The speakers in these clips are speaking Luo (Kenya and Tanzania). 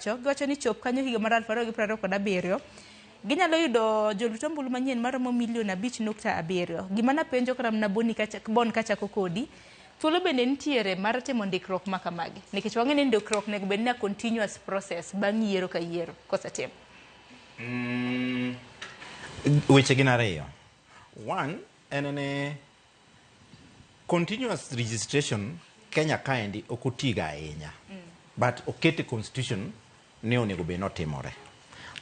giwacho ni chop kanyo higa mar 2027 ginyalo yudo joluto ombulu manyien maromo milion 5.7. Gima napenjo karam na bon kachako kodi, thuolo bende nitiere mar timo ndikruok ma kamagi, nikech wang'e ni ndikruok nego bed na continuous process bang' yiero ka yiero kosetim. Weche gin ariyo. One, en continuous registration Kenya kaendi ok otiga ahinya. But okete constitution ne onego bed notimore.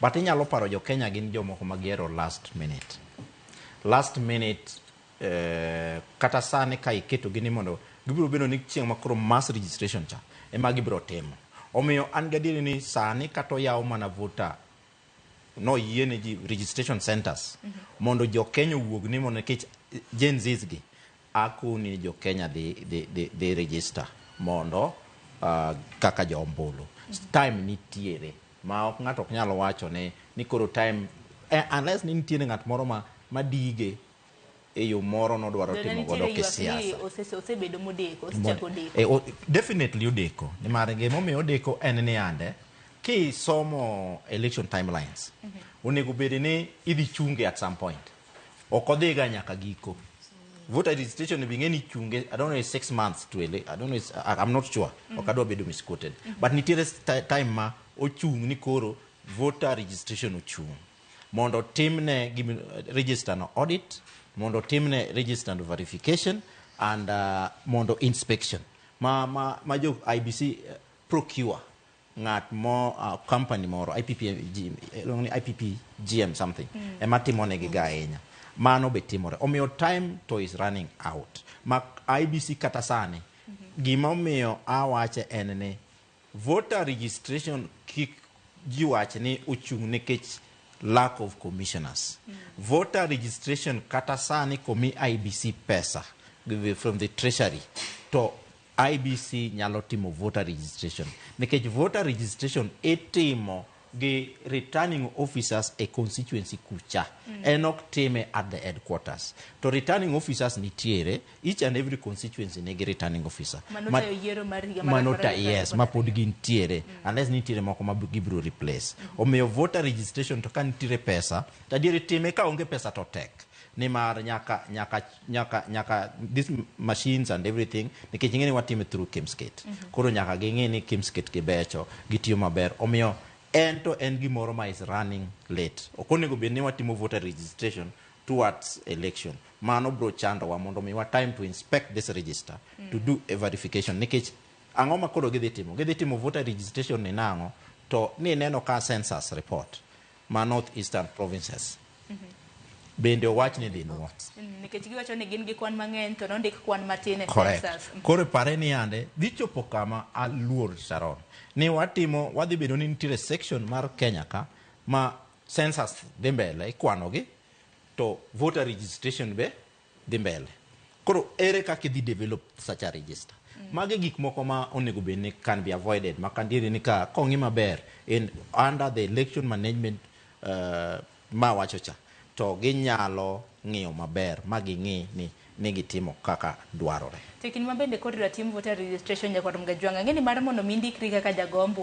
But inyalo paro jo Kenya gin jomoko magiero last minute. Last minute kata sane ka iketo gini mondo gibiro bedo ni chieng' makoro mass registration cha ema gibiro timo. Omiyo an gadieri ni sani kato yaw mana voter no yiene ji registration centers mondo jo Kenya wuog ni mondo nikech Gen Zs gi akuni jo Kenya de register mondo kaka jo ombulu. Time nitiere ma ok ng'ato ok nyalo wacho ni koro time unless ni nitiere ng'at moro ma dige e yo moro no dwaro timo godo kisiasa. Osebedo modeko, osechako deko. Definitely odeko. Ni mare gemo me odeko en ni ande ki somo election timelines. Onego bed ni idhi chunge at some point. Ok odhiga nyaka giko. Voter registration being any chunge, I don't know, it's 6 months to elect. I don't know, I'm not sure. Okado bedo misquoted. But nitiere time ma ochung ni koro voter registration ochung. Mondo timne register no audit, mondo timne register no verification, and mondo inspection. Ma jo IBC procure ngat mo company moro IPP GM something. Ema timone gi gaenya. Mano betimore. Omiyo time to is running out. Ma IBC kata sane gima omiyo awache en ni voter registration kik jiwache ni ochung nikech lack of commissioners. Voter registration kata sane komi IBC pesa from the treasury to IBC nyalo timo voter registration. Nikech voter registration itimo gi returning officers a constituency kucha. Enok time at the headquarters. To returning officers nitiere, each and every constituency negi returning officer. Manota yes, mapod gintiere. Unless nitiere moko ma gibro replace. Omiyo voter registration to ka nitiere pesa, tadiere time ka onge pesa to tek. Nimar nyaka these machines and everything nikech ng'eni watime through Kimskate. Koro nyaka ging'e ni Kimskate gibecho gitiyo maber. Omiyo ento en gimoro ma is running late. Okonego bed ni watimo voter registration towards election. Mano bro chando wa mondo miwa time to inspect this register to do a verification. Nikech ang'o ma koro gidhi timo voter registration ni nang'o to ni neno ka census report ma North Eastern provinces. Bende owach ni dhi nuo. Nikech giwacho ni gin gi kwan mang'eny to nondik kwan matin e census. Koro pare ni ande dhi chopo kama aluor Sharon. Ni wadhi bedo ni nitiere section mar Kenya ka ma census dhi mbele ikwanogi to voter registration be dhi mbele. Koro ere kaka idhi develop such a register. Mage gik moko ma onego bed ni can be avoided. Ma kandiere ni ka kong'i maber in under the election management ma wachocha to ginyalo ng'iyo maber ma ging'i ni gitimo kaka dwarore. Tekin mabende kod ratim voter registration nyakwarom gajwanga ng'eni mar mondo mindikri kaka jagombo